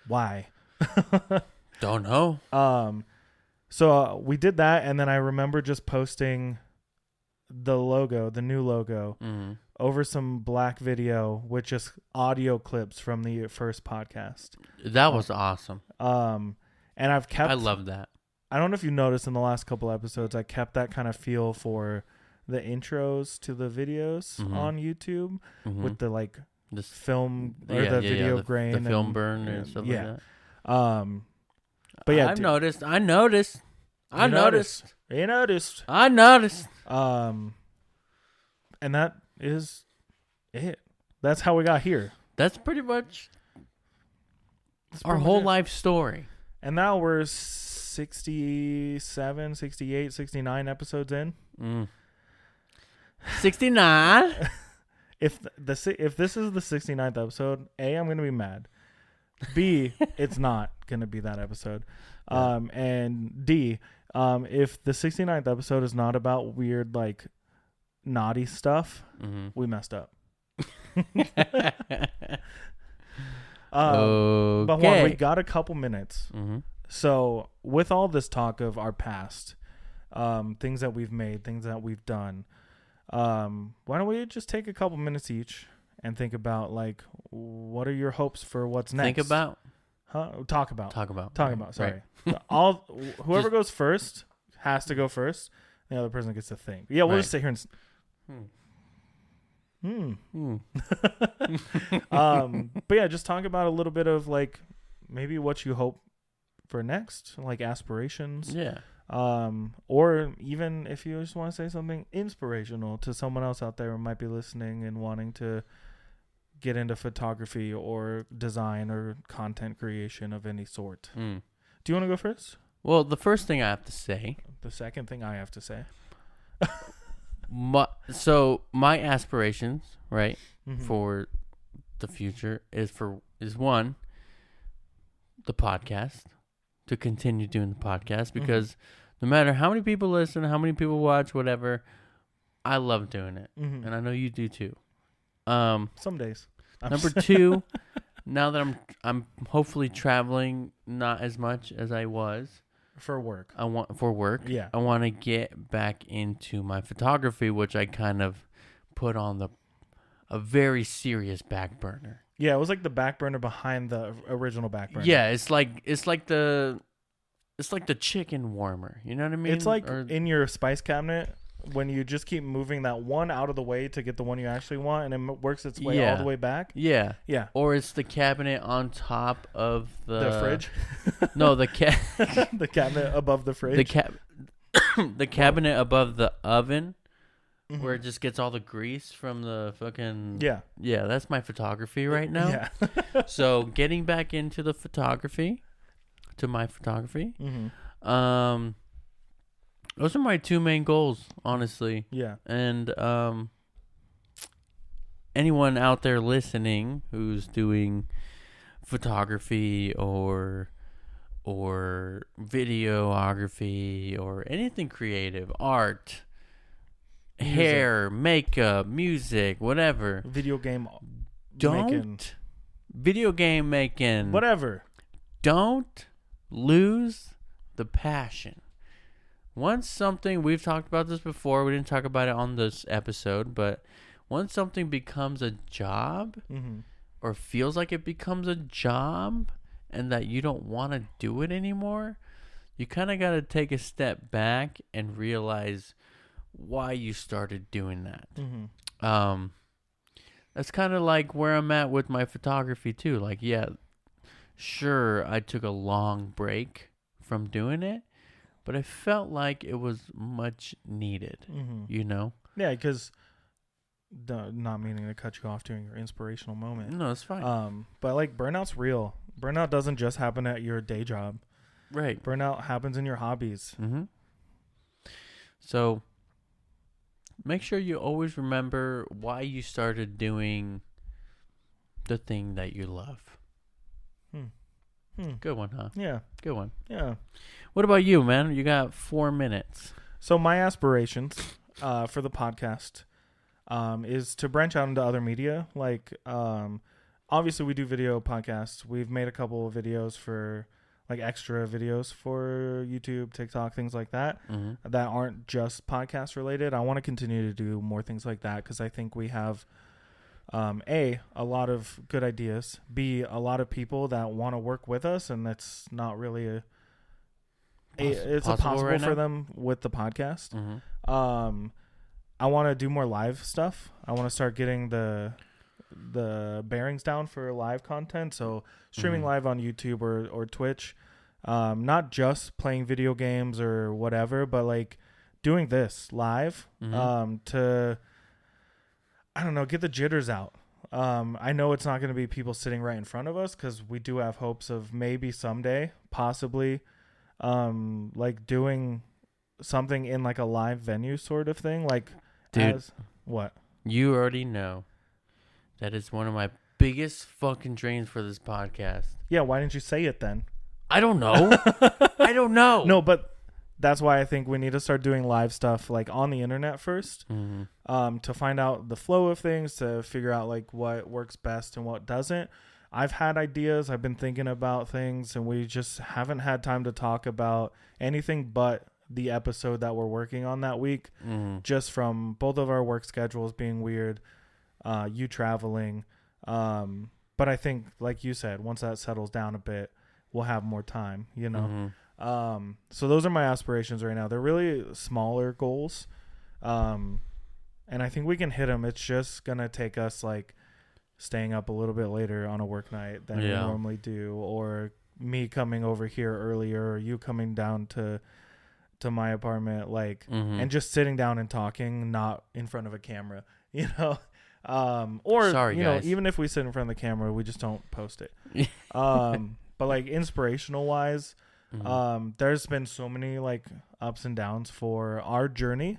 Why? Don't know. So we did that, and then I remember just posting the new logo, over some black video with just audio clips from the first podcast. That was awesome. And I love that. I don't know if you noticed in the last couple episodes, I kept that kind of feel for the intros to the videos on YouTube with the like this film or the video grain, the film burn and stuff like that. But yeah, I noticed. And that is it. That's how we got here. That's pretty much our whole life story. And now we're 67, 68, 69 episodes in. 69. If this is the 69th episode, A, I'm going to be mad. B, it's not going to be that episode. And D, if the 69th episode is not about weird, like, naughty stuff, we messed up. Okay. But Juan, we got a couple minutes. So with all this talk of our past, things that we've made, things that we've done, why don't we just take a couple minutes each and think about, like, what are your hopes for what's next? Think about? Talk about. Sorry. Right. Whoever goes first has to go first. The other person gets to think. Yeah, we'll just sit here and... But yeah, just talk about a little bit of, like, maybe what you hope for next, like aspirations. Yeah. Or even if you just want to say something inspirational to someone else out there who might be listening and wanting to get into photography or design or content creation of any sort. Do you want to go first? Well, the first thing I have to say. The second thing I have to say. My aspirations, right, for the future is one, the podcast, to continue doing the podcast, because no matter how many people listen, how many people watch, whatever, I love doing it, and I know you do too. Some days. Number two, now that I'm hopefully traveling not as much as I was. For work. Yeah. I want to get back into my photography, which I kind of put on a a very serious back burner. Yeah, it was like the back burner behind the original back burner. Yeah, it's like the chicken warmer. You know what I mean? It's like in your spice cabinet when you just keep moving that one out of the way to get the one you actually want, and it works its way all the way back. Yeah. Yeah. Or it's the cabinet on top of the fridge. No, the cabinet above the fridge. The cabinet above the oven. Mm-hmm. Where it just gets all the grease from the fucking... Yeah, that's my photography right now. Yeah. So, getting back into my photography. Mm-hmm. Those are my two main goals, honestly. Yeah. And anyone out there listening who's doing photography or videography or anything creative, art... music. Hair, makeup, music, whatever. Video game making. Whatever. Don't lose the passion. Once something, we've talked about this before, we didn't talk about it on this episode, but once something becomes a job, or feels like it becomes a job, and that you don't want to do it anymore, you kind of got to take a step back and realize why you started doing that. That's kind of like where I'm at with my photography too. Like, yeah, sure, I took a long break from doing it, but I felt like it was much needed. You know? Yeah, because not meaning to cut you off during your inspirational moment. No, it's fine. But like burnout's real. Burnout doesn't just happen at your day job. Right. Burnout happens in your hobbies. So make sure you always remember why you started doing the thing that you love. Good one, huh? Yeah. Good one. Yeah. What about you, man? You got 4 minutes. So my aspirations for the podcast is to branch out into other media. Like, obviously we do video podcasts. We've made a couple of videos for like extra videos for YouTube, TikTok, things like that, that aren't just podcast related. I want to continue to do more things like that because I think we have, A, a lot of good ideas, B, a lot of people that want to work with us, and that's not really it's possible right for now? Them with the podcast. I want to do more live stuff. I want to start getting the bearings down for live content. So streaming live on YouTube or Twitch, not just playing video games or whatever, but like doing this live, to, I don't know, get the jitters out. I know it's not going to be people sitting right in front of us, cause we do have hopes of maybe someday, possibly, like doing something in like a live venue sort of thing. Like, dude, what? You already know. That is one of my biggest fucking dreams for this podcast. Yeah, why didn't you say it then? I don't know. I don't know. No, but that's why I think we need to start doing live stuff like on the internet first, to find out the flow of things, to figure out like what works best and what doesn't. I've had ideas. I've been thinking about things, and we just haven't had time to talk about anything but the episode that we're working on that week, just from both of our work schedules being weird. You traveling. But I think, like you said, once that settles down a bit, we'll have more time, you know? So those are my aspirations right now. They're really smaller goals. And I think we can hit them. It's just going to take us like staying up a little bit later on a work night than we normally do, or me coming over here earlier, or you coming down to my apartment, like, and just sitting down and talking, not in front of a camera, you know? Or, sorry, you guys. know, even if we sit in front of the camera, we just don't post it. But like inspirational wise, there's been so many like ups and downs for our journey.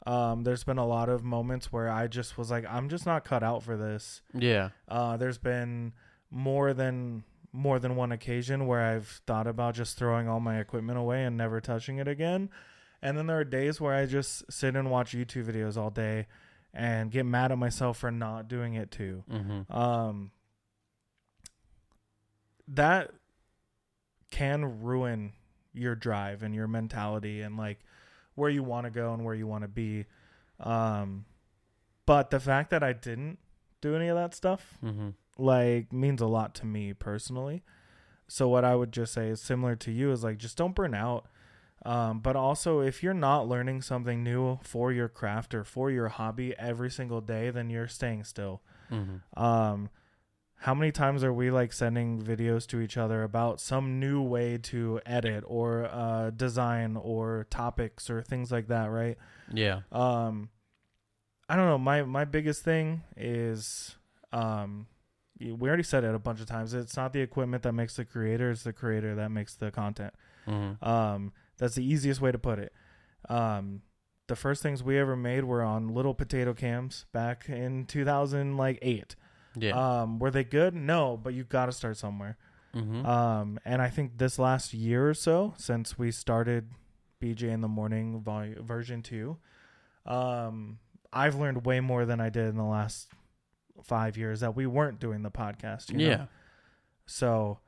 There's been a lot of moments where I just was like, I'm just not cut out for this. Yeah. There's been more than one occasion where I've thought about just throwing all my equipment away and never touching it again. And then there are days where I just sit and watch YouTube videos all day and get mad at myself for not doing it too. That can ruin your drive and your mentality and like where you want to go and where you want to be. But the fact that I didn't do any of that stuff. Like, means a lot to me personally. So what I would just say is similar to you is like, just don't burn out. But also, if you're not learning something new for your craft or for your hobby every single day, then you're staying still. How many times are we like sending videos to each other about some new way to edit or design or topics or things like that, right? Yeah. I don't know. My biggest thing is, we already said it a bunch of times. It's not the equipment that makes the creator; it's the creator that makes the content. That's the easiest way to put it. The first things we ever made were on little potato cams back in 2008. Yeah. Were they good? No, but you got to start somewhere. And I think this last year or so, since we started BJ in the Morning version 2, I've learned way more than I did in the last 5 years that we weren't doing the podcast. You know? So,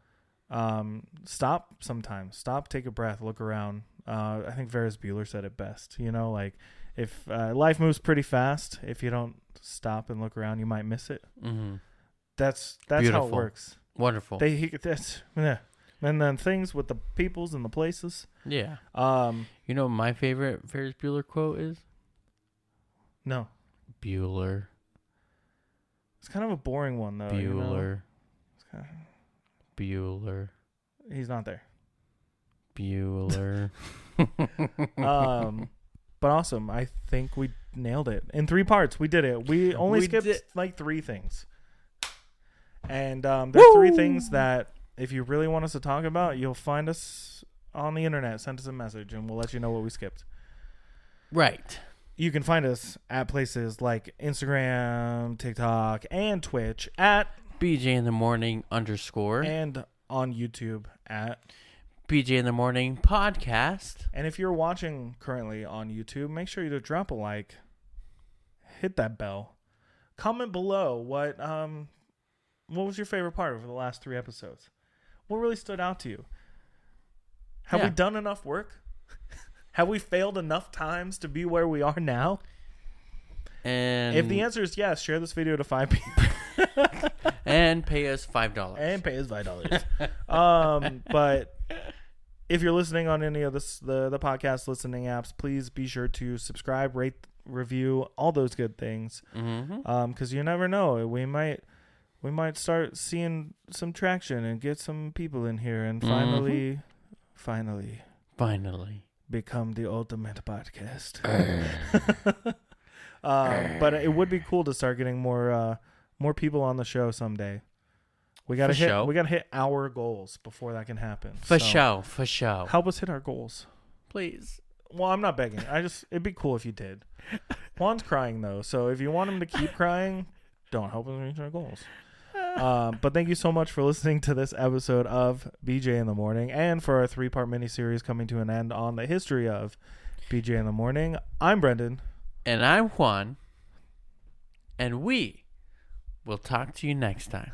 stop sometimes. Stop, take a breath, look around. I think Ferris Bueller said it best. You know, like, if life moves pretty fast, if you don't stop and look around, you might miss it. That's Beautiful. how it works. Wonderful. Yeah. And then things with the peoples and the places. Yeah. You know what my favorite Ferris Bueller quote is? No. Bueller. It's kind of a boring one, though. Bueller. You know? Bueller. He's not there. Bueller. But awesome. I think we nailed it. In 3 parts, we did it. We only skipped like 3 things. And there's 3 things that if you really want us to talk about, you'll find us on the internet. Send us a message and we'll let you know what we skipped. Right. You can find us at places like Instagram, TikTok, and Twitch at BJ in the Morning _ and on YouTube at BJ in the Morning Podcast. And if you're watching currently on YouTube, make sure you to drop a like, hit that bell, comment below what was your favorite part over the last 3 episodes? What really stood out to you? Have we done enough work? Have we failed enough times to be where we are now? And if the answer is yes, share this video to 5 people. And pay us $5. And pay us $5. But if you're listening on any of the podcast listening apps, please be sure to subscribe, rate, review, all those good things. Because you never know. We might start seeing some traction and get some people in here and finally become the ultimate podcast. But it would be cool to start getting more people on the show someday. We gotta hit our goals before that can happen. For sure. Help us hit our goals, please. Well, I'm not begging. It'd be cool if you did. Juan's crying though, so if you want him to keep crying, don't help us reach our goals. But thank you so much for listening to this episode of BJ in the Morning and for our 3-part miniseries coming to an end on the history of BJ in the Morning. I'm Brendan. And I'm Juan. And we will talk to you next time.